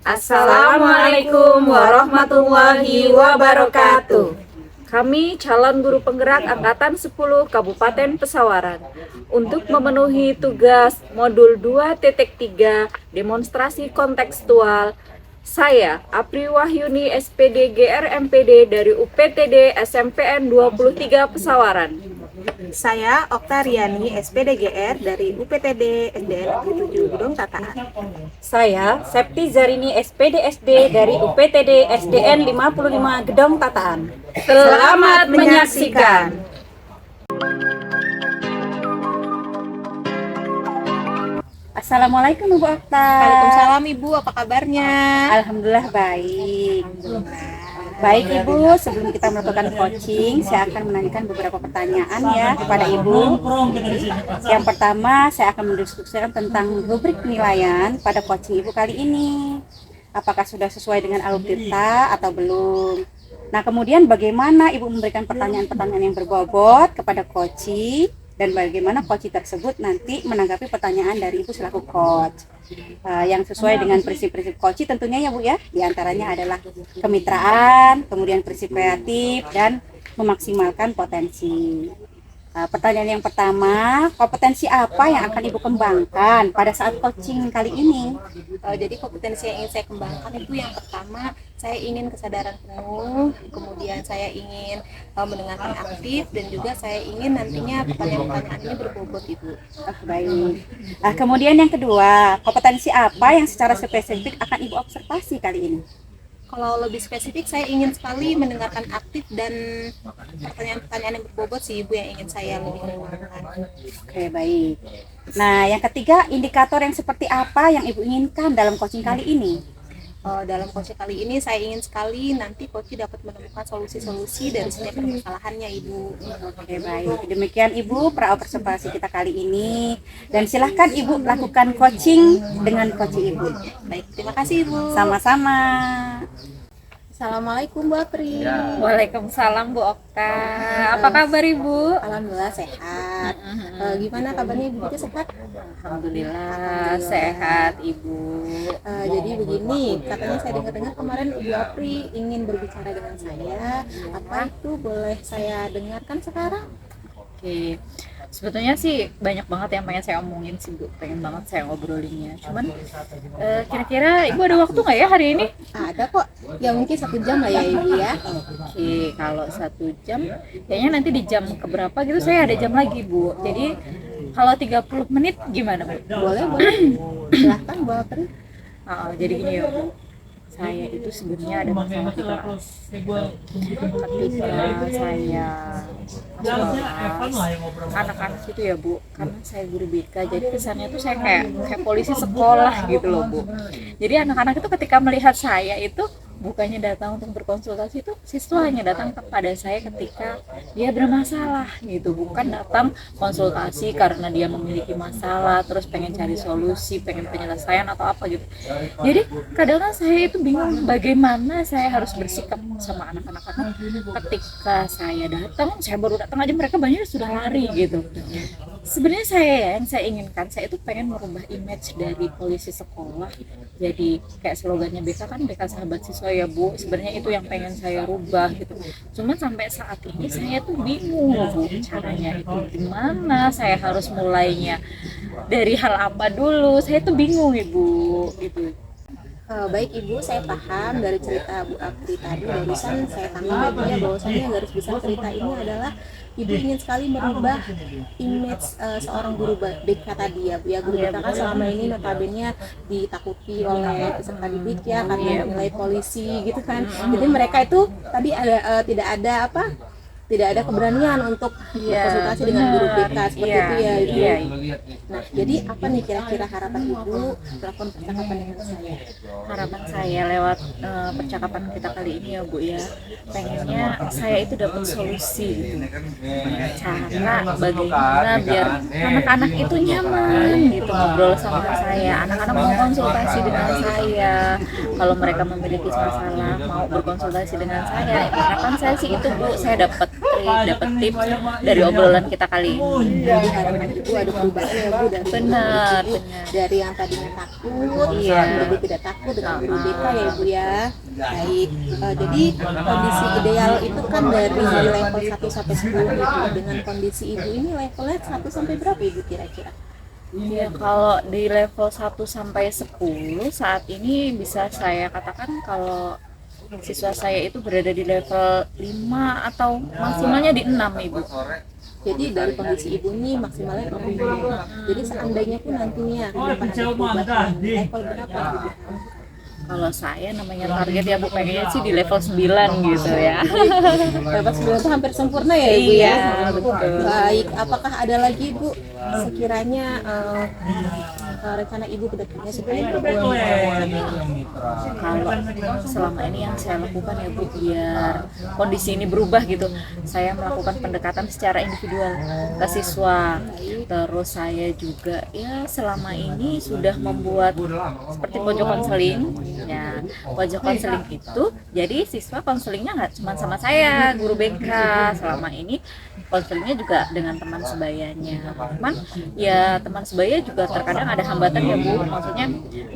Assalamualaikum warahmatullahi wabarakatuh. Kami calon guru penggerak Angkatan 10 Kabupaten Pesawaran untuk memenuhi tugas modul 2.3 demonstrasi kontekstual. Saya, Apri Wahyuni SPD GRMPD dari UPTD SMPN 23 Pesawaran. Saya Oktariani SPD GR dari UPTD SDN Negeri 7 Gedong Tataan. Saya Septi Zarini SPD SD dari UPTD SDN 55 Gedong Tataan. Selamat menyaksikan. Assalamualaikum Ibu Okta. Waalaikumsalam Ibu, apa kabarnya? Alhamdulillah baik. Baik Ibu, sebelum kita melakukan coaching, saya akan menanyakan beberapa pertanyaan ya kepada Ibu. Yang pertama, saya akan mendiskusikan tentang rubrik penilaian pada coaching Ibu kali ini. Apakah sudah sesuai dengan alutsista atau belum? Nah, kemudian bagaimana Ibu memberikan pertanyaan-pertanyaan yang berbobot kepada coaching dan bagaimana coach tersebut nanti menanggapi pertanyaan dari Ibu selaku coach. Yang sesuai dengan prinsip-prinsip coach tentunya ya Bu ya. Di antaranya adalah kemitraan, kemudian prinsip kreatif dan memaksimalkan potensi. Pertanyaan yang pertama, kompetensi apa yang akan Ibu kembangkan pada saat coaching kali ini? Jadi kompetensi yang ingin saya kembangkan itu yang pertama, saya ingin kesadaran penuh, kemudian saya ingin mendengarkan aktif, dan juga saya ingin nantinya pertanyaan-pertanyaan ini berbobot Ibu. Baik. Kemudian yang kedua, kompetensi apa yang secara spesifik akan Ibu observasi kali ini? Kalau lebih spesifik, saya ingin sekali mendengarkan aktif dan pertanyaan-pertanyaan yang berbobot sih Ibu yang ingin saya lebih kembangkan. Oke, baik. Nah, yang ketiga, indikator yang seperti apa yang Ibu inginkan dalam coaching kali ini? Dalam coaching kali ini saya ingin sekali nanti coach dapat menemukan solusi-solusi dari setiap permasalahannya Ibu. Oke, baik. Demikian Ibu pra-observasi kita kali ini, dan silahkan Ibu lakukan coaching dengan coach Ibu. Baik, terima kasih Ibu. Sama-sama. Assalamualaikum Bu Apri. Waalaikumsalam Bu Okta. Apa kabar Ibu? Alhamdulillah sehat. Gimana kabarnya Ibu juga sehat? Alhamdulillah sehat Ibu. Jadi begini, katanya saya dengar-dengar kemarin Ibu Apri ingin berbicara dengan saya. Apa itu, boleh saya dengarkan sekarang? Oke. Sebetulnya sih banyak banget yang pengen saya omongin sih Bu, pengen banget saya ngobrolinnya. Cuman kira-kira Ibu ada waktu nggak ya hari ini? Ada kok, ya mungkin 1 jam lah ya Ibu ya. Oke, kalau 1 jam, kayaknya nanti di jam keberapa gitu saya ada jam lagi Bu. Jadi kalau 30 menit gimana Bu? Boleh, silahkan Bu Apri. Jadi gini ya Bu, saya itu sebenarnya ada masalah di kelas. Ketika saya anak-anak itu ya Bu, karena saya guru BK, jadi kesannya tuh saya kayak polisi sekolah gitu loh Bu. Jadi anak-anak itu ketika melihat saya itu bukannya datang untuk berkonsultasi, itu siswanya datang kepada saya ketika dia bermasalah gitu, bukan datang konsultasi karena dia memiliki masalah terus pengen cari solusi, pengen penyelesaian atau apa gitu. Jadi kadang saya itu bingung bagaimana saya harus bersikap sama anak-anak karena ketika saya datang, saya baru datang aja mereka banyak sudah lari gitu. Sebenarnya yang saya inginkan, saya itu pengen merubah image dari polisi sekolah jadi kayak slogannya BK kan, BK sahabat siswa ya Bu. Sebenarnya itu yang pengen saya rubah gitu. Cuman sampai saat ini saya tuh bingung Bu, caranya itu gimana, saya harus mulainya dari hal apa dulu, saya tuh bingung Ibu gitu. Baik Ibu, saya paham dari cerita Bu Apri tadi. Barusan saya tangkap ya bahwasannya garis besar cerita ini adalah Ibu ingin sekali merubah image seorang guru BK tadi ya Bu ya. Guru BK kan selama ini notabene ditakuti oleh peserta didik ya karena nilai polisi gitu kan. Jadi mereka itu tadi ada tidak ada keberanian untuk berkonsultasi dengan guru BK seperti itu ya Ibu. Nah, jadi apa nih kira-kira harapan Ibu melakukan percakapan dengan saya? Harapan saya lewat percakapan kita kali ini ya Bu ya, pengennya saya itu dapat solusi gitu, cara bagaimana biar anak-anak itu nyaman gitu ngobrol sama saya, anak-anak mau konsultasi dengan saya, kalau mereka memiliki masalah mau berkonsultasi dengan saya. Harapan saya sih itu Bu, saya dapat dapat tips dari obrolan kita kali ini. Jadi harapan ibu ada perubahan ya bu dari Benar, ibu, benar. dari yang tadinya takut Iya. menjadi tidak takut dengan guru BK ya ibu ya. Baik, jadi kondisi ideal itu kan dari level 1 sampai 10 ibu. Dengan kondisi ibu ini levelnya 1 sampai berapa ibu kira-kira? Ya, kalau di level 1 sampai 10 saat ini bisa saya katakan kalau siswa saya itu berada di level 5 atau maksimalnya di 6 Ibu. Jadi dari kondisi ibu ini maksimalnya 6 ibu. Jadi seandainya pun nantinya akan ada perubahan level berapa ibu? Kalau saya namanya target ya Bu, pengennya sih di level 9 gitu ya. Level 9 itu hampir sempurna ya ibu ya. Iya, betul. Baik, apakah ada lagi ibu sekiranya rencana ibu ke depannya supaya ibu Kalau selama ini yang saya lakukan ya Bu, biar kondisi ini berubah gitu, saya melakukan pendekatan secara individual ke siswa. Terus saya juga ya selama ini sudah membuat seperti pojok konseling. Ya, pojok konseling itu jadi siswa konselingnya nggak cuma sama saya guru BK, selama ini konselingnya juga dengan teman sebayanya. Cuman ya teman sebaya juga terkadang ada hambatan ya Bu, maksudnya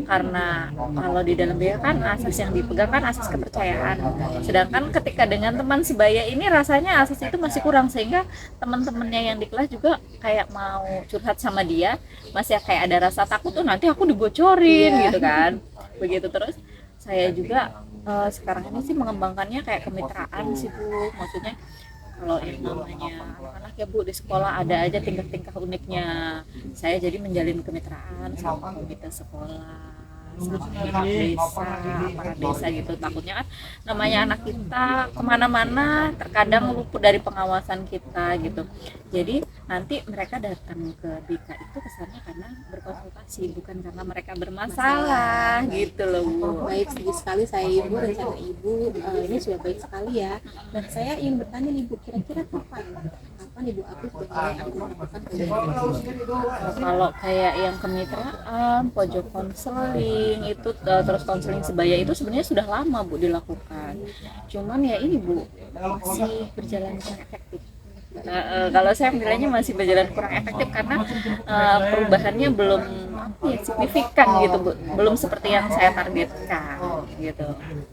karena kalau di dalam BK kan asas yang dipegang kan asas kepercayaan, sedangkan ketika dengan teman sebaya ini rasanya asas itu masih kurang, sehingga teman-temannya yang di kelas juga kayak mau curhat sama dia masih kayak ada rasa takut tuh nanti aku dibocorin gitu kan. Begitu. Terus saya juga sekarang ini sih mengembangkannya kayak kemitraan sih Bu, maksudnya kalau yang namanya anak-anak ya Bu di sekolah ada aja tingkah-tingkah uniknya, saya jadi menjalin kemitraan sama komite sekolah, sama pihak desa, aparat desa gitu. Takutnya kan namanya anak kita kemana-mana terkadang luput dari pengawasan kita gitu, jadi nanti mereka datang ke BK itu kesannya karena berkonsultasi, bukan karena mereka bermasalah gitu loh Bu. baik, setuju sekali saya ibu, rencana ibu ini sudah baik sekali ya. Nah saya ingin bertanya nih Bu, kira-kira kapan ibu aku sudah mulai aku melakukan kegiatan? Kalau kayak yang kemitraan, pojok konseling itu terus konseling sebaya itu sebenarnya sudah lama Bu dilakukan. Cuman ya ini Bu masih berjalan kurang efektif. Kalau saya menilainya masih berjalan kurang efektif karena perubahannya belum signifikan gitu Bu, belum seperti yang saya targetkan gitu.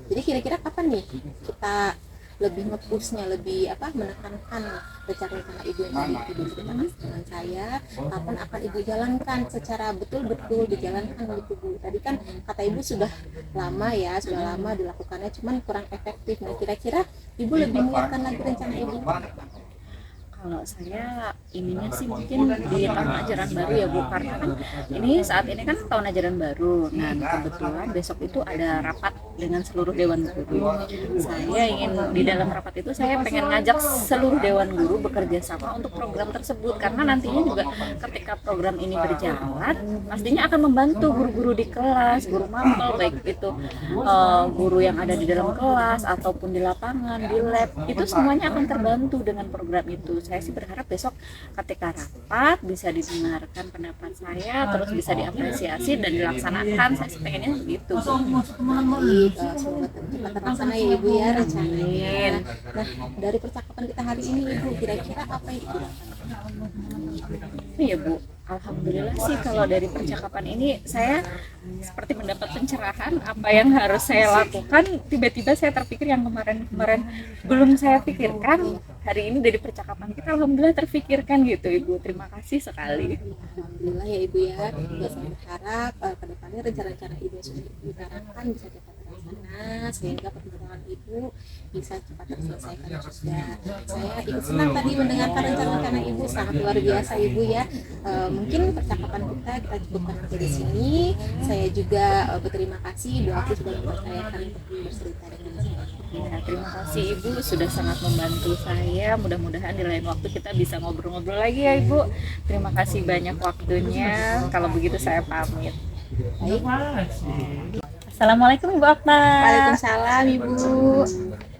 Jadi kira-kira kapan nih kita lebih nge-pushnya, lebih menekankan rencana-rencana ibu yang tadi ibu ceritakan dengan saya, kapan akan ibu jalankan secara betul-betul dijalankan gitu Bu. Tadi kan kata ibu sudah lama dilakukannya cuman kurang efektif. Nah kira-kira ibu lebih menyiapkan lagi rencana ibu? Kalau saya ininya sih mungkin di tahun ajaran baru ya Bu, karena kan ini saat ini kan tahun ajaran baru. Nah kebetulan besok itu ada rapat dengan seluruh dewan guru. Saya ingin di dalam rapat itu saya pengen ngajak seluruh dewan guru bekerja sama untuk program tersebut, karena nantinya juga ketika program ini berjalan pastinya akan membantu guru-guru di kelas, guru mapel, baik itu guru yang ada di dalam kelas ataupun di lapangan, di lab, itu semuanya akan terbantu dengan program itu. Saya sih berharap besok ketika rapat bisa didengarkan pendapat saya, terus bisa diapresiasi dan dilaksanakan. Saya sih pengennya begitu. Semoga cepat terlaksana ya ibu ya rencananya. Nah dari percakapan kita hari ini ibu, kira-kira apa yang ibu Iya Bu, alhamdulillah sih kalau dari percakapan ini saya seperti mendapat pencerahan apa yang harus saya lakukan. Tiba-tiba saya terpikir yang kemarin belum saya pikirkan, hari ini dari percakapan kita alhamdulillah terpikirkan gitu Ibu. Terima kasih sekali. Alhamdulillah ya ibu ya. Saya berharap ke depannya rencana-rencana ibu yang sudah diutarakan bisa cepat terlaksana sehingga perkembangan ibu bisa cepat terselesaikan juga. Saya ikut senang tadi mendengarkan rencana-rencana ibu, sangat luar biasa ibu ya. Mungkin percakapan kita cukupkan sampai di sini. Saya juga berterima kasih Bu Aku sudah mempercayakan untuk bercerita dengan saya. Ya, terima kasih Ibu sudah sangat membantu saya. Mudah-mudahan di lain waktu kita bisa ngobrol-ngobrol lagi ya Ibu. Terima kasih banyak waktunya. Kalau begitu saya pamit. Baik. Assalamualaikum Ibu Okta. Waalaikumsalam ibu.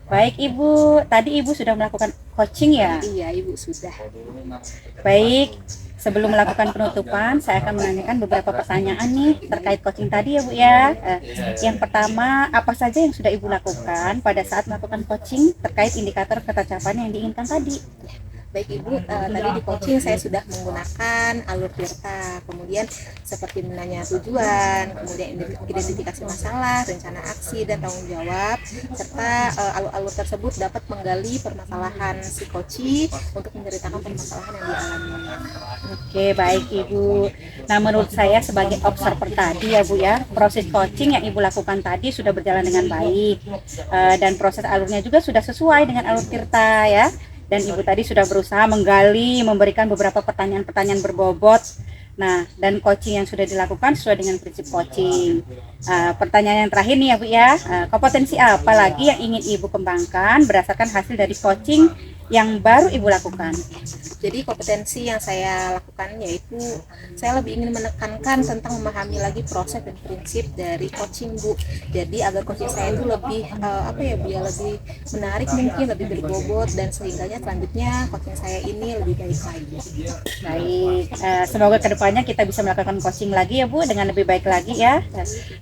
Baik Ibu, tadi Ibu sudah melakukan coaching ya? Iya ibu sudah. Baik, sebelum melakukan penutupan, saya akan menanyakan beberapa pertanyaan nih terkait coaching tadi ya Bu ya. Yang pertama, apa saja yang sudah Ibu lakukan pada saat melakukan coaching terkait indikator ketercapaian yang diinginkan tadi? Baik Ibu, tadi di coaching saya sudah menggunakan alur Tirta, kemudian seperti menanya tujuan, kemudian identifikasi masalah, rencana aksi dan tanggung jawab, serta alur-alur tersebut dapat menggali permasalahan si coachee untuk menceritakan permasalahan yang dialami. Oke, baik Ibu. Nah, menurut saya sebagai observer tadi ya Bu ya, proses coaching yang Ibu lakukan tadi sudah berjalan dengan baik. Dan proses alurnya juga sudah sesuai dengan alur Tirta ya. Dan Ibu tadi sudah berusaha menggali, memberikan beberapa pertanyaan-pertanyaan berbobot. Nah, dan coaching yang sudah dilakukan sesuai dengan prinsip coaching. Pertanyaan yang terakhir nih ya Bu ya, kompetensi apa lagi yang ingin Ibu kembangkan berdasarkan hasil dari coaching yang baru Ibu lakukan? Jadi kompetensi yang saya lakukan yaitu saya lebih ingin menekankan tentang memahami lagi proses dan prinsip dari coaching Bu. Jadi agar coaching saya itu lebih biar lebih menarik mungkin, lebih berbobot, dan sehingganya selanjutnya coaching saya ini lebih baik lagi. Baik, semoga kedepannya kita bisa melakukan coaching lagi ya Bu dengan lebih baik lagi ya.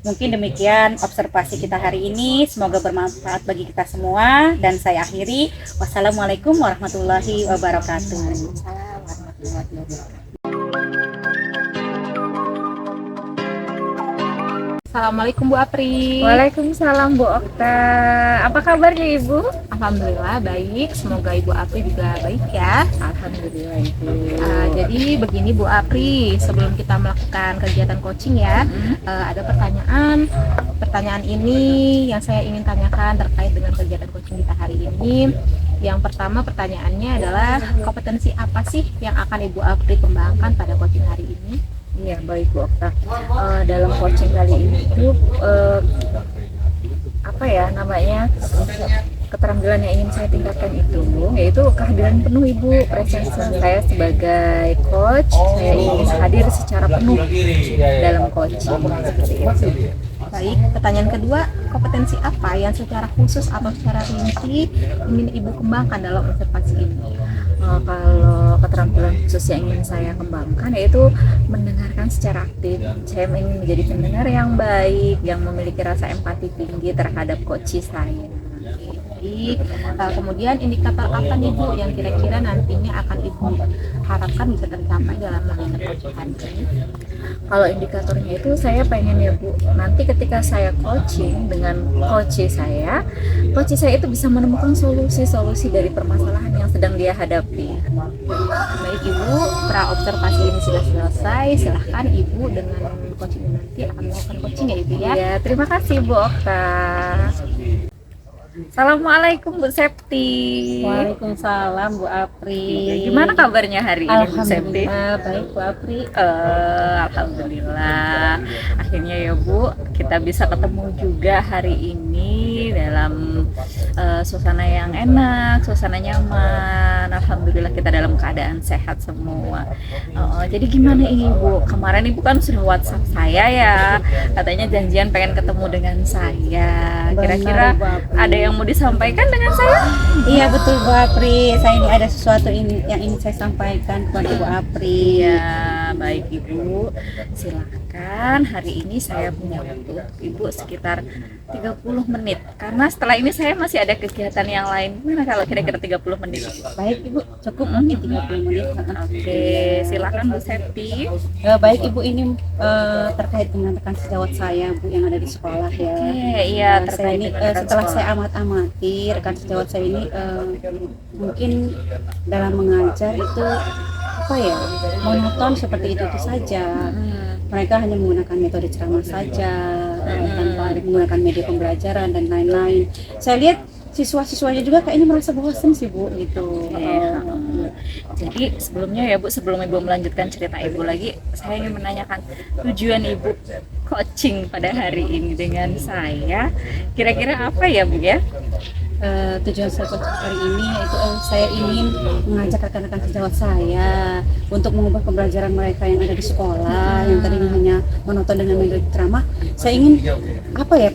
Mungkin demikian observasi kita hari ini, semoga bermanfaat bagi kita semua, dan saya akhiri. Wassalamualaikum warahmatullahi wabarakatuh. Waalaikumsalam warahmatullahi wabarakatuh. Assalamualaikum Bu Apri. Waalaikumsalam Bu Okta. Apa kabarnya Ibu? Alhamdulillah baik. Semoga Ibu Apri juga baik ya. Alhamdulillah Ibu. Jadi begini Bu Apri, sebelum kita melakukan kegiatan coaching ya, ada pertanyaan. Pertanyaan ini yang saya ingin tanyakan terkait dengan kegiatan coaching kita hari ini. Yang pertama pertanyaannya adalah kompetensi apa sih yang akan Ibu Apri kembangkan pada coaching hari ini? Iya baik Bu Okta. Dalam coaching kali ini itu keterampilan yang ingin saya tingkatkan itu yaitu kehadiran penuh Ibu, presence saya sebagai coach. Saya ingin hadir secara penuh dalam coaching seperti itu. Baik, pertanyaan kedua, kompetensi apa yang secara khusus atau secara rinci ingin Ibu kembangkan dalam observasi ini? Kalau keterampilan khusus yang ingin saya kembangkan yaitu mendengarkan secara aktif. Saya ingin menjadi pendengar yang baik, yang memiliki rasa empati tinggi terhadap coachee saya. Kemudian indikator apa nih Bu yang kira-kira nantinya akan Ibu harapkan bisa tercapai dalam melakukan coaching hari ini? Kalau indikatornya itu saya pengen ya Bu, nanti ketika saya coaching dengan coachee saya itu bisa menemukan solusi-solusi dari permasalahan yang sedang dia hadapi. Baik Ibu, pra observasi ini sudah selesai. Silahkan Ibu dengan coaching nanti akan melakukan coaching ya Ibu ya. Ya, terima kasih Bu Okta. Assalamualaikum Bu Septi. Waalaikumsalam Bu Apri. Gimana kabarnya hari ini Bu Septi? Alhamdulillah baik Bu Apri. Alhamdulillah. Akhirnya ya Bu, kita bisa ketemu juga hari ini dalam suasana yang enak, suasana nyaman. Alhamdulillah kita dalam keadaan sehat semua. Jadi gimana ini Bu? Kemarin Ibu kan sudah WhatsApp saya ya, katanya janjian pengen ketemu dengan saya. Kira-kira ada yang mau disampaikan dengan saya? Iya betul Bu Apri, saya ini ada sesuatu yang ingin saya sampaikan kepada Bu Apri. Ya, baik Ibu. Silakan. Hari ini saya punya waktu untuk Ibu sekitar 30 menit. Karena setelah ini saya masih ada kegiatan yang lain. Gimana kalau kira-kira 30 menit? Baik Ibu, cukup mungkin 30 menit. Oke, silakan Bu Septi. Baik Ibu, ini terkait dengan rekan sejawat saya Bu yang ada di sekolah ya. Iya, Saya terkait ini dengan setelah sekolah. saya amati rekan sejawat saya ini mungkin dalam mengajar itu monoton seperti itu saja. Mereka hanya menggunakan metode ceramah saja tanpa menggunakan media pembelajaran dan lain-lain. Saya lihat siswa-siswanya juga kayaknya merasa bosan sih Bu gitu. Jadi sebelumnya ya Bu, sebelum Ibu melanjutkan cerita Ibu lagi, saya ingin menanyakan tujuan Ibu coaching pada hari ini dengan saya. Kira-kira apa ya Bu ya? Tujuan saya coaching hari ini yaitu saya ingin mengajak rekan-rekan sejawat saya untuk mengubah pembelajaran mereka yang ada di sekolah, yang tadinya hanya menonton dengan metode ceramah. Saya ingin apa ya,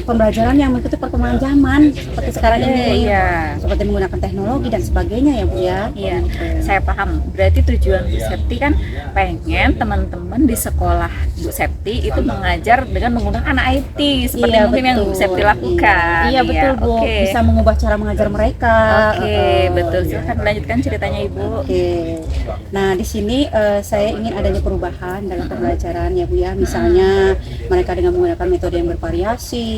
pembelajaran yang mengikuti perkembangan zaman seperti sekarang ini, seperti menggunakan teknologi dan sebagainya ya Bu ya. Iya, saya paham. Berarti tujuan Bu Septi kan pengen teman-teman di sekolah Bu Septi itu mengajar dengan menggunakan IT seperti Iya, mungkin yang Bu betul. Septi lakukan. Iya betul Bu, Oke. bisa mengubah cara mengajar mereka. Oke, betul. Silahkan lanjutkan ceritanya Ibu. Oke. Nah, di sini saya ingin adanya perubahan dalam pembelajaran ya Bu ya. Misalnya mereka dengan menggunakan metode yang bervariasi,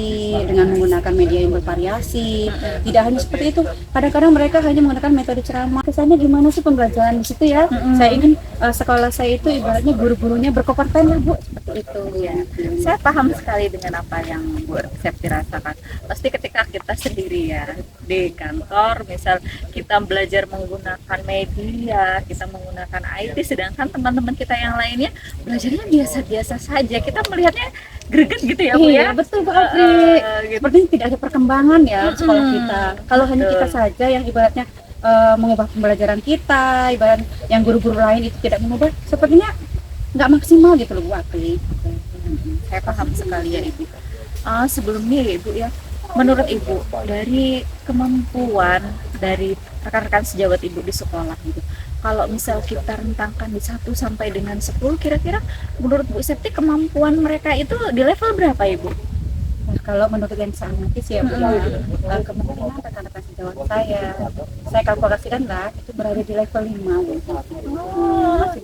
dengan menggunakan media yang bervariasi. Tidak hanya seperti itu. Kadang-kadang mereka hanya menggunakan metode ceramah. Kesannya gimana sih pembelajaran di situ ya? Saya ingin sekolah saya itu ibaratnya guru-gurunya berkompeten ya Bu, seperti itu. Ya, saya paham sekali dengan apa yang Bu Septi rasakan. Pasti ketika kita sendiri ya di kantor, misal kita belajar menggunakan media, kita menggunakan IT, sedangkan teman-teman kita yang lainnya belajarnya biasa-biasa saja. Kita melihatnya greget gitu ya Bu Iya, ya. betul Bu Apri. Gitu. Sepertinya tidak ada perkembangan ya di sekolah kita. Kalau hanya kita saja yang ibaratnya mengubah pembelajaran kita, ibarat yang guru-guru lain itu tidak mengubah, sepertinya nggak maksimal gitu loh Bu Apri. Saya paham sekali ya Ibu. Sebelumnya ya Ibu ya, menurut Ibu dari kemampuan dari rekan-rekan sejawat Ibu di sekolah gitu, kalau misal kita rentangkan di 1 sampai dengan 10, kira-kira menurut Bu Septi kemampuan mereka itu di level berapa Ibu? Nah, kalau menurut yang saya amati sih ya Bu, kemungkinan rekan-rekan sejawat saya kalkulasikan lah itu berada di level 5 Bu.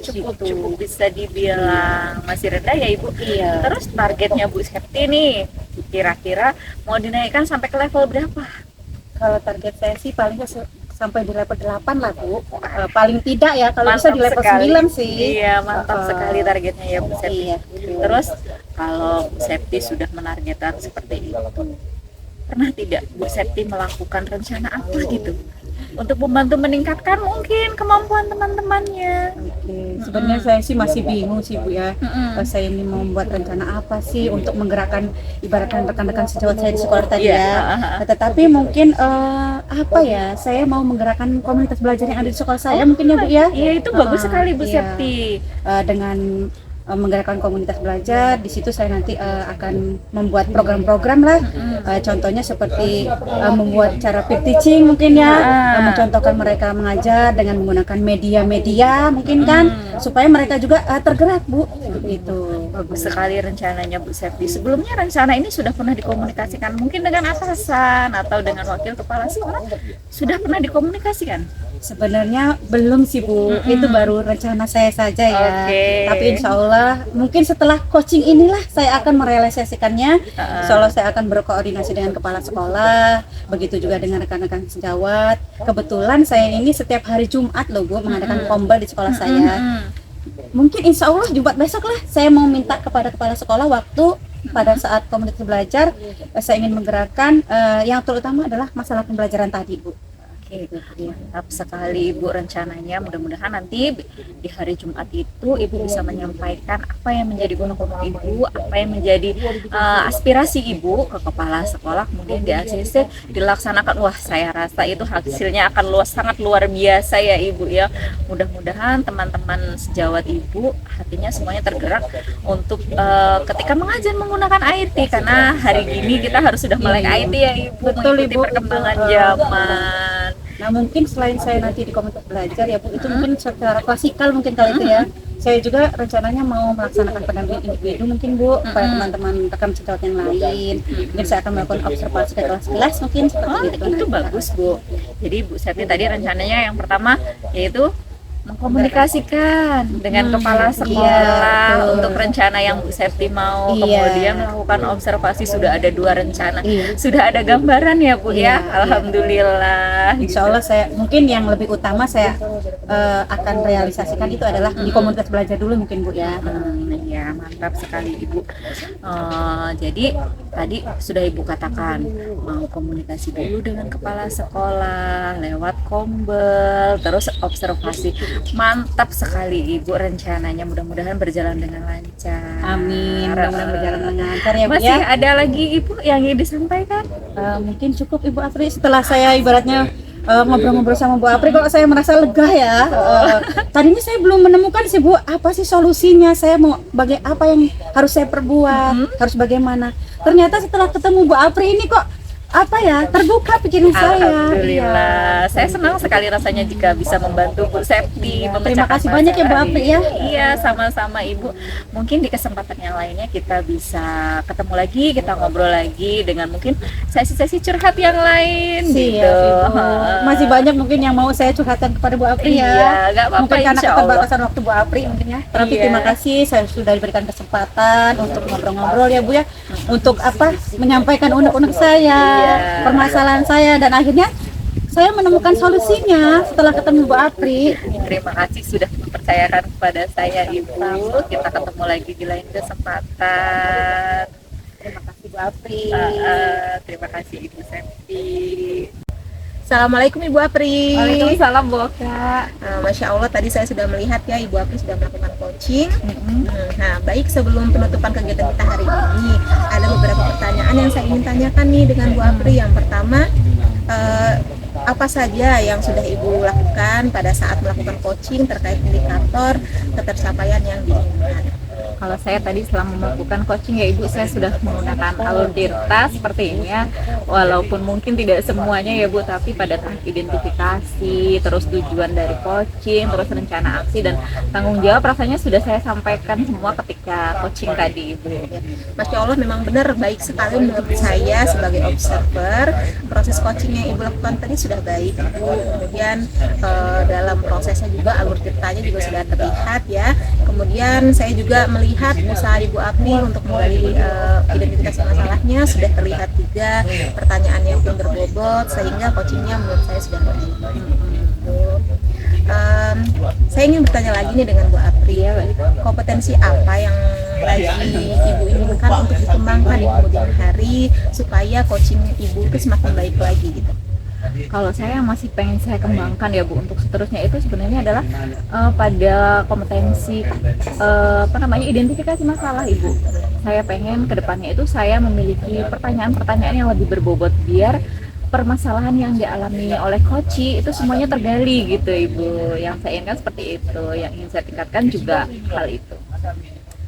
Cukup bisa dibilang masih rendah ya Ibu. Iya. Terus targetnya Bu Septi nih kira-kira mau dinaikkan sampai ke level berapa? Kalau target saya sih paling sampai di level 8 lah Bu. Paling tidak ya, kalau bisa di level 9 sih. Iya, mantap sekali targetnya ya Bu Septi. Iya. Terus kalau Bu Septi sudah menargetkan seperti itu, pernah tidak Bu Septi melakukan rencana apa gitu untuk membantu meningkatkan mungkin kemampuan teman-temannya? Oke, sebenarnya saya sih masih bingung sih Bu ya. Saya ini mau membuat rencana apa sih untuk menggerakkan ibaratkan rekan-rekan sejawat saya di sekolah tadi ya. Tetapi mungkin apa ya? Saya mau menggerakkan komunitas belajar yang ada di sekolah saya mungkin ya Bu ya. Iya, itu bagus sekali Bu Iya. Septi. Dengan menggerakkan komunitas belajar, di situ saya nanti akan membuat program-program lah. Contohnya seperti membuat cara peer teaching mungkin ya, mencontohkan mereka mengajar dengan menggunakan media-media mungkin kan, supaya mereka juga tergerak Bu. Gitu. Bagus sekali rencananya Bu Septi. Sebelumnya rencana ini sudah pernah dikomunikasikan mungkin dengan atasan atau dengan wakil kepala sekolah, sudah pernah dikomunikasikan? Sebenarnya belum sih Bu, itu baru rencana saya saja ya. Oke. Tapi insya Allah mungkin setelah coaching inilah saya akan merealisasikannya. Insya Allah saya akan berkoordinasi dengan kepala sekolah, begitu juga dengan rekan-rekan sejawat. Kebetulan saya ini setiap hari Jumat loh Bu mengadakan kombel di sekolah saya. Mungkin insya Allah Jumat besok lah saya mau minta kepada kepala sekolah waktu pada saat komunitas belajar. Saya ingin menggerakkan yang terutama adalah masalah pembelajaran tadi Bu. Oke, mantap sekali Ibu rencananya. Mudah-mudahan nanti di hari Jumat itu Ibu bisa menyampaikan apa yang menjadi unek-unek Ibu, apa yang menjadi aspirasi Ibu ke kepala sekolah, kemudian di ACC dilaksanakan. Wah, saya rasa itu hasilnya akan sangat luar biasa ya Ibu ya. Mudah-mudahan teman-teman sejawat Ibu hatinya semuanya tergerak untuk ketika mengajar menggunakan IT, karena hari ini kita harus sudah melek IT ya Ibu, Betul, mengikuti Ibu. perkembangan zaman. Nah mungkin selain saya nanti di komunitas belajar ya Bu, itu mungkin secara klasikal mungkin kali itu ya. Saya juga rencananya mau melaksanakan pendampingan individu mungkin Bu, kepada teman-teman rekan sejawat yang lain. Mungkin saya akan melakukan observasi ke kelas-kelas mungkin seperti itu. Itu nanti. bagus Bu. Jadi Bu Septi tadi rencananya yang pertama yaitu mengkomunikasikan dengan kepala sekolah betul. untuk rencana yang Bu Septi mau, Iya. kemudian melakukan observasi. Sudah ada 2 rencana, Iya. sudah ada gambaran ya Bu ya. Iya. Alhamdulillah. Insya Allah saya mungkin yang lebih utama saya akan realisasikan itu adalah di komunitas belajar dulu mungkin Bu ya. Ya, mantap sekali Ibu. Jadi tadi sudah Ibu katakan mau komunikasi dulu dengan kepala sekolah lewat kombel, terus observasi. Mantap sekali Ibu rencananya, mudah-mudahan berjalan dengan lancar. Amin. Mudah-mudahan berjalan dengan lancar ya Bu Masih ya. ada lagi Ibu yang ingin disampaikan? Mungkin cukup Ibu Apri setelah saya ibaratnya ngobrol-ngobrol sama Bu Apri kalau saya merasa lega ya. Tadinya saya belum menemukan sih Bu, apa sih solusinya? Saya mau apa yang harus saya perbuat, harus bagaimana. Ternyata setelah ketemu Bu Apri ini kok terbuka pikiran saya. Alhamdulillah, saya senang sekali rasanya jika bisa membantu Bu Septi. Terima kasih banyak ya Bu Apri ya. Iya, sama-sama Ibu. Mungkin di kesempatan yang lainnya kita bisa ketemu lagi, kita ngobrol lagi dengan mungkin sesi-sesi curhat yang lain gitu. Ibu. Masih banyak mungkin yang mau saya curhatkan kepada Bu Apri ya. Iya, nggak apa-apa, mungkin karena insya Allah. keterbatasan waktu Bu Apri mungkin ya. Tapi terima kasih saya sudah diberikan kesempatan untuk ngobrol-ngobrol ya Bu ya. Untuk menyampaikan unek-unek saya. Permasalahan saya, dan akhirnya saya menemukan solusinya setelah ketemu Bu Apri. Terima kasih sudah mempercayakan kepada saya Ibu. Kita ketemu lagi di lain kesempatan. Terima kasih Bu Apri. Terima kasih Ibu Septi. Assalamualaikum Ibu Apri. Waalaikumsalam Bu Kak. Masya Allah, tadi saya sudah melihat ya Ibu Apri sudah melakukan coaching. Nah, baik, sebelum penutupan kegiatan kita hari ini, ada beberapa pertanyaan yang saya ingin tanyakan nih dengan Bu Apri. Yang pertama, apa saja yang sudah Ibu lakukan pada saat melakukan coaching terkait indikator ketercapaian yang diinginkan? Kalau saya tadi selama melakukan coaching ya Ibu, saya sudah menggunakan alur tirta seperti ini ya. Walaupun mungkin tidak semuanya ya Bu, tapi pada tahap identifikasi, terus tujuan dari coaching, terus rencana aksi dan tanggung jawab rasanya sudah saya sampaikan semua ketika coaching tadi Ibu. Masya Allah, memang benar, baik sekali menurut saya sebagai observer. Proses coaching yang Ibu lakukan tadi sudah baik Ibu. Kemudian dalam prosesnya juga alur tirtanya juga sudah terlihat ya. Kemudian saya juga melihat usaha Ibu Apri untuk menggali identifikasi masalahnya sudah terlihat juga, pertanyaannya pun berbobot sehingga coachingnya menurut saya sudah baik. Saya ingin bertanya lagi nih dengan Bu Apri ya, kompetensi apa yang lagi Ibu inginkan untuk dikembangkan di kemudian hari supaya coaching Ibu itu semakin baik lagi gitu? Kalau saya masih pengen saya kembangkan ya Bu untuk seterusnya itu sebenarnya adalah pada kompetensi identifikasi masalah Ibu. Saya pengen kedepannya itu saya memiliki pertanyaan-pertanyaan yang lebih berbobot biar permasalahan yang dialami oleh coach itu semuanya tergali gitu Ibu. Yang saya inginkan seperti itu, yang ingin saya tingkatkan juga hal itu.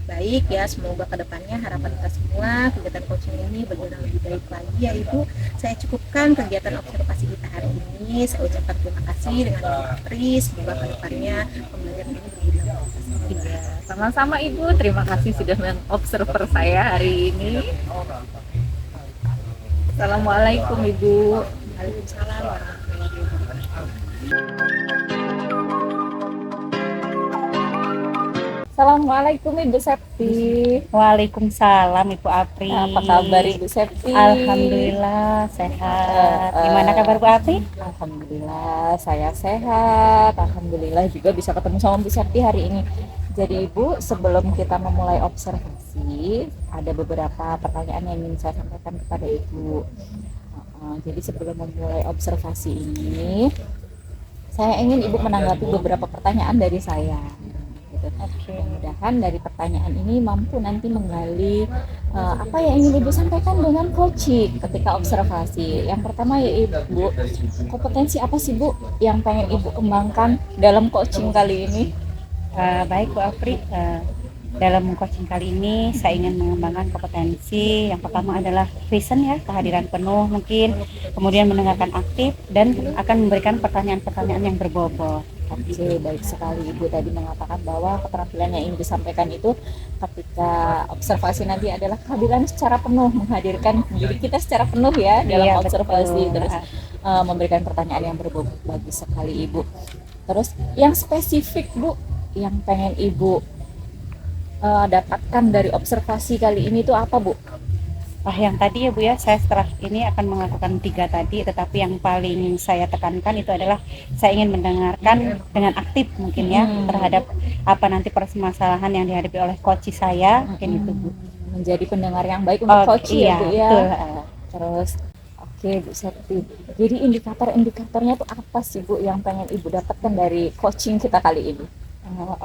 Baik ya, semoga kedepannya harapan kita semua kegiatan coaching ini berjalan lebih baik lagi ya Ibu. Saya cukupkan kegiatan observasi kita hari ini. Saya ucapkan terima kasih dengan Ibu Apri. Semoga kedepannya pembelajaran ini berjalan lebih baik. Sama-sama Ibu, terima kasih sudah mengobserver saya hari ini. Assalamualaikum Ibu. Waalaikumsalam warahmatullahi wabarakatuh. Assalamualaikum Ibu Septi. Waalaikumsalam Ibu Apri. Apa kabar Ibu Septi? Alhamdulillah sehat. Gimana kabar Bu Apri? Alhamdulillah saya sehat. Alhamdulillah juga bisa ketemu sama Bu Septi hari ini. Jadi Ibu, sebelum kita memulai observasi, ada beberapa pertanyaan yang ingin saya sampaikan kepada Ibu. Jadi sebelum memulai observasi ini, saya ingin Ibu menanggapi beberapa pertanyaan dari saya. Mudah-mudahan dari pertanyaan ini mampu nanti menggali apa yang ingin Ibu sampaikan dengan coaching ketika observasi. Yang pertama ya Ibu, kompetensi apa sih Bu yang pengen Ibu kembangkan dalam coaching kali ini? Baik Bu Apri, dalam coaching kali ini saya ingin mengembangkan kompetensi. Yang pertama adalah present ya, kehadiran penuh mungkin, kemudian mendengarkan aktif dan akan memberikan pertanyaan-pertanyaan yang berbobot. Oke, baik sekali Ibu tadi mengatakan bahwa keterampilan yang ingin disampaikan itu ketika observasi nanti adalah kehadiran secara penuh, menghadirkan diri kita secara penuh ya dalam observasi, terus memberikan pertanyaan yang berbobot. Bagus sekali Ibu. Terus yang spesifik Bu, yang pengen Ibu dapatkan dari observasi kali ini itu apa Bu? Yang tadi ya Bu ya, saya setelah ini akan melakukan 3 tadi, tetapi yang paling saya tekankan itu adalah saya ingin mendengarkan dengan aktif mungkin ya terhadap apa nanti permasalahan yang dihadapi oleh coach saya, mungkin itu Bu. Menjadi pendengar yang baik untuk coach ya Bu ya. Betul. Terus oke Bu Septi, jadi indikator-indikatornya itu apa sih Bu yang pengen Ibu dapatkan dari coaching kita kali ini?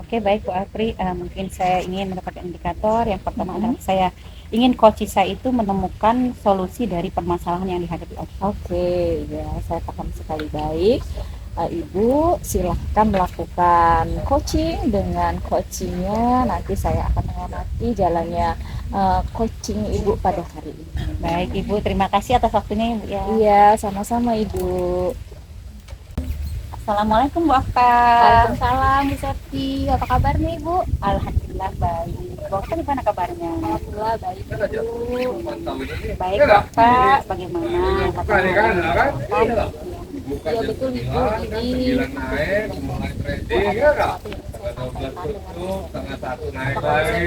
Oke, baik Bu Apri, mungkin saya ingin mendapatkan indikator. Yang pertama adalah saya ingin Coach Cisa itu menemukan solusi dari permasalahan yang dihadapi oleh. Oke, ya saya paham sekali. Baik, Ibu silahkan melakukan coaching. Dengan coachingnya nanti saya akan mengamati jalannya coaching Ibu pada hari ini. Baik Ibu, terima kasih atas waktunya Ibu ya. Iya, sama-sama Ibu. Assalamualaikum Bu Okta. Waalaikumsalam Bu Septi, apa kabar nih Bu? Alhamdulillah baik. Bu Okta gimana kabarnya? Alhamdulillah baik Bu. Baik Bu Okta, bagaimana? Ya betul Ibu, ini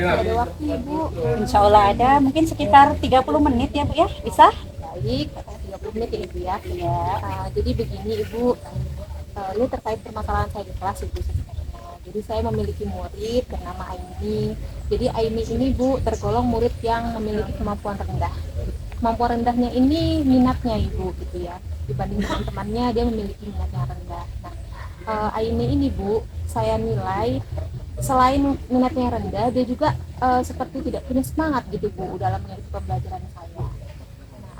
ada waktu Ibu. Insya Allah ada, mungkin sekitar 30 menit ya Bu ya, bisa? Baik, 30 menit ya Ibu ya. Ya. Jadi begini Ibu, ini terkait permasalahan saya di kelas Ibu sebenarnya. Jadi saya memiliki murid bernama Aini. Jadi Aini ini Bu tergolong murid yang memiliki kemampuan rendah. Kemampuan rendahnya ini minatnya Ibu gitu ya. Dibanding teman-temannya dia memiliki minat yang rendah. Nah, Aini ini Bu, saya nilai selain minatnya yang rendah, dia juga seperti tidak punya semangat gitu Bu dalam mengikuti pembelajaran saya. Nah,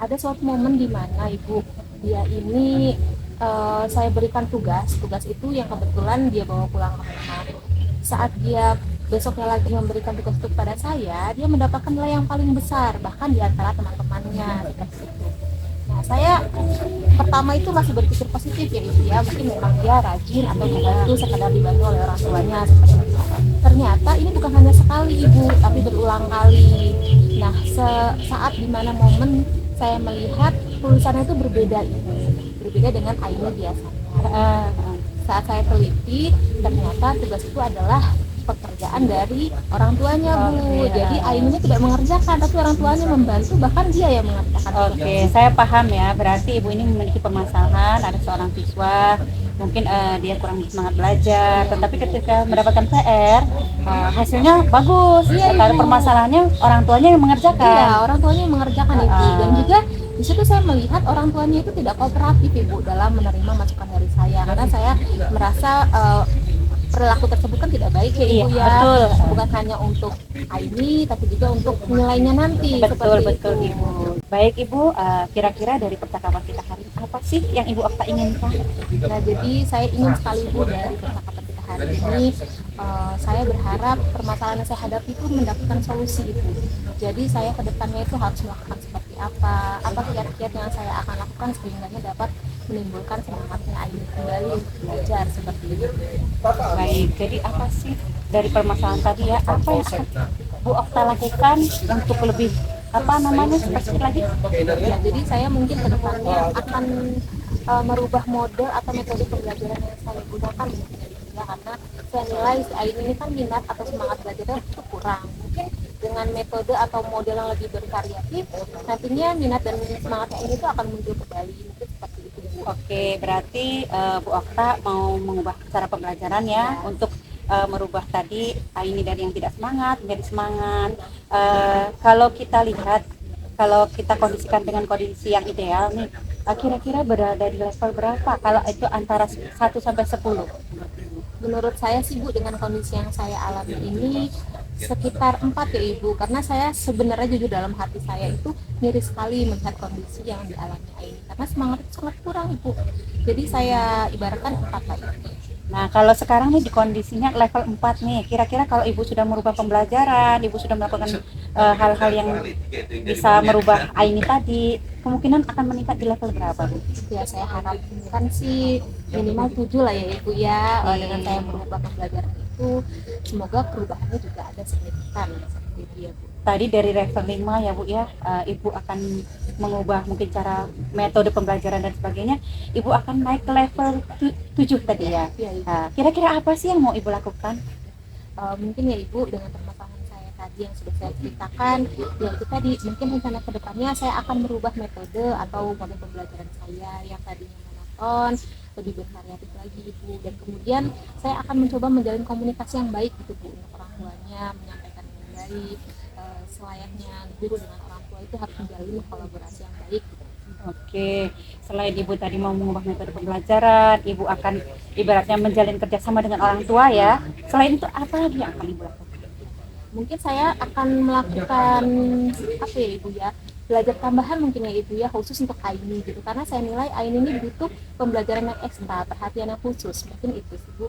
ada suatu momen di mana Ibu dia ini saya berikan tugas itu yang kebetulan dia bawa pulang ke rumah. Saat dia besoknya lagi memberikan tugas itu kepada saya, dia mendapatkan nilai yang paling besar bahkan di antara teman-temannya seperti itu. Nah, saya pertama itu masih berpikir positif ya Ibu ya, mungkin memang dia rajin atau membantu sekadar dibantu oleh orang tuanya seperti itu. Ternyata ini bukan hanya sekali Ibu, tapi berulang kali. Nah, saat dimana momen saya melihat tulisannya itu berbeda Ibu, berbeda dengan Aini biasanya. Saat saya teliti, ternyata tugas itu adalah pekerjaan dari orang tuanya Bu. Jadi Aini ini tidak mengerjakan, tapi orang tuanya membantu, bahkan dia yang mengerjakan. Oke, saya paham ya. Berarti Ibu ini memiliki permasalahan, ada seorang siswa, mungkin dia kurang semangat belajar, tetapi ketika mendapatkan PR, hasilnya bagus. Karena permasalahannya orang tuanya yang mengerjakan. Iya, orang tuanya yang mengerjakan Ibu. Dan juga di situ saya melihat orang tuanya itu tidak kooperatif Ibu dalam menerima masukan dari saya, karena saya merasa perilaku tersebut kan tidak baik ya Ibu ya. Betul. Bukan hanya untuk Aini tapi juga untuk nilainya nanti. Betul seperti itu. Ibu. Baik Ibu, kira-kira dari percakapan kita hari ini apa sih yang Ibu Okta inginkan? Nah, jadi saya ingin sekali Bu dari percakapan kita hari ini, saya berharap permasalahan yang saya hadapi itu mendapatkan solusi Ibu. Jadi saya ke depannya itu harus melakukan seperti apa kiat-kiat yang saya akan lakukan sehingga dapat menimbulkan semangatnya Aini kembali untuk belajar seperti itu. Baik, jadi apa sih dari permasalahan tadi ya? Apa yang Bu Okta lakukan untuk lebih spesifik lagi? Ya, jadi saya mungkin ke depannya akan merubah model atau metode pembelajaran yang saya gunakan ya, karena saya nilai si Aini ini kan minat atau semangat belajarnya itu kurang. Mungkin dengan metode atau model yang lebih bervariatif, nantinya minat dan semangatnya ini itu akan muncul kembali. Mungkin seperti itu Bu. Oke, berarti Bu Okta mau mengubah cara pembelajaran ya, untuk merubah tadi Aini dari yang tidak semangat menjadi semangat. Kalau kita lihat, kalau kita kondisikan dengan kondisi yang ideal nih, kira-kira berada di level berapa kalau itu antara 1 sampai 10? Menurut saya sih Bu, dengan kondisi yang saya alami ini sekitar 4 ya Ibu, karena saya sebenarnya jujur dalam hati saya itu miris sekali melihat kondisi yang dialami Aini, karena semangat itu sangat kurang Ibu. Jadi saya ibaratkan 4 lah Ibu. Nah, kalau sekarang nih di kondisinya level 4 nih, kira-kira kalau Ibu sudah merubah pembelajaran, Ibu sudah melakukan hal-hal yang bisa merubah Aini tadi, kemungkinan akan meningkat di level berapa Bu? Ya saya harapkan sih minimal 7 lah ya Ibu ya. Dengan saya merubah pembelajaran itu, semoga perubahannya juga ada signifikan seperti itu ya Bu. Tadi dari level 5 ya Bu ya, Ibu akan mengubah mungkin cara metode pembelajaran dan sebagainya, Ibu akan naik ke level 7 tadi ya. Iya, Ibu. Kira-kira apa sih yang mau Ibu lakukan? Mungkin ya Ibu, dengan permasalahan saya tadi yang sudah saya ceritakan, ya itu tadi mungkin rencana kedepannya saya akan merubah metode atau model pembelajaran saya yang tadinya monoton lebih bervariatif lagi Ibu, dan kemudian saya akan mencoba menjalin komunikasi yang baik gitu Bu untuk orang tuanya, menyampaikan dengan baik. Selayaknya guru dengan orang tua itu harus menjalin kolaborasi yang baik gitu. Oke, selain Ibu tadi mau mengubah metode pembelajaran, Ibu akan ibaratnya menjalin kerjasama dengan orang tua ya. Selain itu apa lagi yang akan Ibu lakukan? Mungkin saya akan melakukan apa ya Ibu ya, belajar tambahan mungkin ya Ibu ya, khusus untuk AINI gitu, karena saya nilai AINI ini butuh pembelajaran yang ekstra, perhatian yang khusus, mungkin itu sih Bu.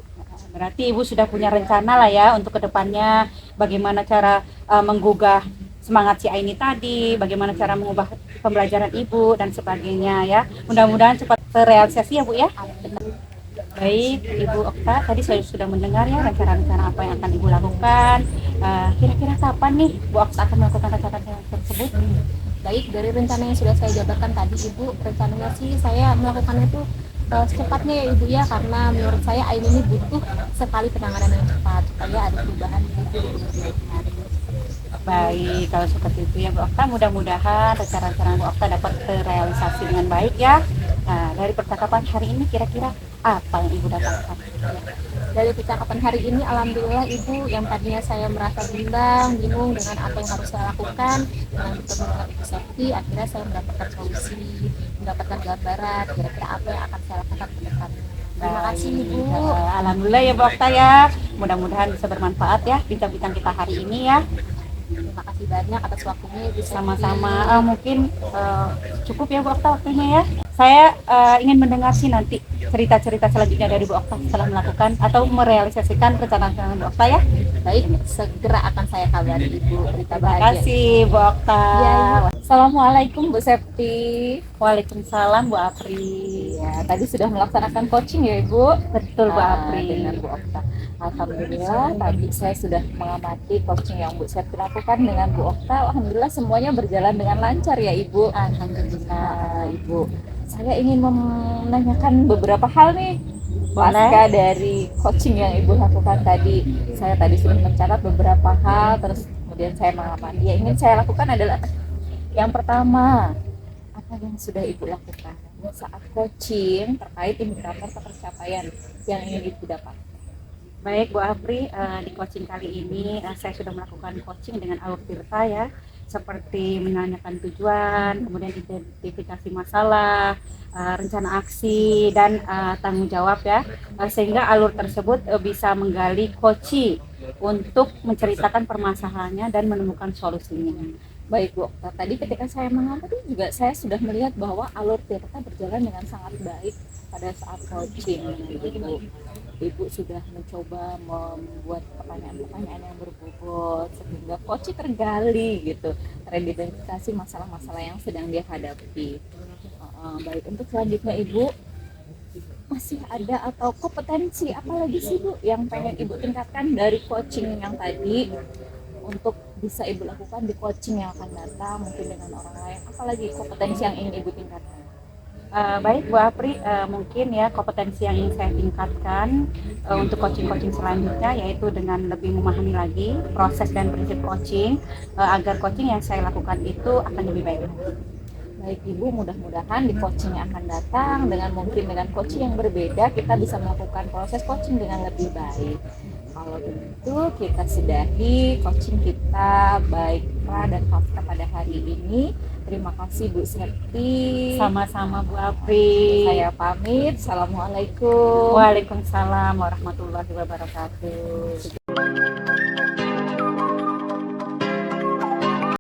Berarti Ibu sudah punya rencana lah ya untuk kedepannya, bagaimana cara menggugah semangat si Aini tadi, bagaimana cara mengubah pembelajaran Ibu dan sebagainya ya. Mudah-mudahan cepat terrealisasi ya Bu ya. Baik, Ibu Okta, tadi saya sudah mendengar ya rencana-rencana apa yang akan Ibu lakukan. Kira-kira kapan nih Bu Okta akan melakukan rencana tersebut? Baik, dari rencana yang sudah saya jabarkan tadi Ibu, rencananya sih saya melakukan itu secepatnya ya Ibu ya, karena menurut saya AINI ini butuh sekali penanganan yang cepat supaya ada perubahan di kemudian hari. Baik, kalau seperti itu ya Bu Okta, mudah-mudahan rencana-rencana Bu Okta dapat terrealisasi dengan baik ya. Nah, dari percakapan hari ini kira-kira apa yang Ibu dapatkan? Dari percakapan hari ini, alhamdulillah Ibu, yang tadinya saya merasa bimbang, bingung dengan apa yang harus saya lakukan, dengan bertemu dengan Ibu Septi, akhirnya saya mendapatkan solusi, mendapatkan gambaran kira-kira apa yang akan saya lakukan ke depan. Terima kasih Ibu. Alhamdulillah ya Bu Okta ya. Mudah-mudahan bisa bermanfaat ya bincang-bincang kita hari ini ya. Terima kasih banyak atas waktunya Ibu Septi. Sama-sama. Mungkin cukup ya Bu Okta waktunya ya. Saya ingin mendengar sih nanti cerita-cerita selanjutnya dari Bu Okta setelah melakukan atau merealisasikan rencana-rencana Bu Okta ya. Baik, segera akan saya kabari Ibu berita Terima bahagia. kasih Bu Okta. Ya, Assalamualaikum Bu Septi. Waalaikumsalam Bu Apri. Ya, tadi sudah melaksanakan coaching ya Ibu. Betul Bu Apri. Dengan Bu Okta. Alhamdulillah tadi saya sudah mengamati coaching yang Bu Septi lakukan dengan Bu Okta. Alhamdulillah semuanya berjalan dengan lancar ya Ibu. Alhamdulillah Ibu. Saya ingin menanyakan beberapa hal nih pasca dari coaching yang Ibu lakukan tadi. Saya tadi sudah mencatat beberapa hal, terus kemudian saya mengamati. Yang ingin saya lakukan adalah yang pertama, apa yang sudah Ibu lakukan saat coaching terkait indikator pencapaian yang ingin Ibu dapat? Baik Bu Apri, di coaching kali ini saya sudah melakukan coaching dengan alur tirta ya, seperti menanyakan tujuan, kemudian identifikasi masalah, rencana aksi, dan tanggung jawab ya, sehingga alur tersebut bisa menggali coaching untuk menceritakan permasalahannya dan menemukan solusinya. Baik Bu Okta, tadi ketika saya mengamati juga saya sudah melihat bahwa alur tirta berjalan dengan sangat baik pada saat coaching. Ibu sudah mencoba membuat pertanyaan-pertanyaan yang berbobot sehingga coach tergali gitu, teridentifikasi masalah-masalah yang sedang dihadapi. Baik, untuk selanjutnya Ibu masih ada atau kompetensi apa lagi sih Bu yang pengen Ibu tingkatkan dari coaching yang tadi untuk bisa Ibu lakukan di coaching yang akan datang mungkin dengan orang lain, apalagi kompetensi yang ingin Ibu tingkatkan? Baik Bu Apri, mungkin ya kompetensi yang ingin saya tingkatkan untuk coaching-coaching selanjutnya yaitu dengan lebih memahami lagi proses dan prinsip coaching agar coaching yang saya lakukan itu akan lebih baik lagi. Baik Ibu, mudah-mudahan di coaching yang akan datang dengan coaching yang berbeda kita bisa melakukan proses coaching dengan lebih baik. Kalau begitu kita sudahi coaching kita baik Pra dan Hafta pada hari ini. Terima kasih Bu Septi. Sama-sama Bu Apri. Saya pamit. Assalamualaikum. Waalaikumsalam warahmatullahi wabarakatuh.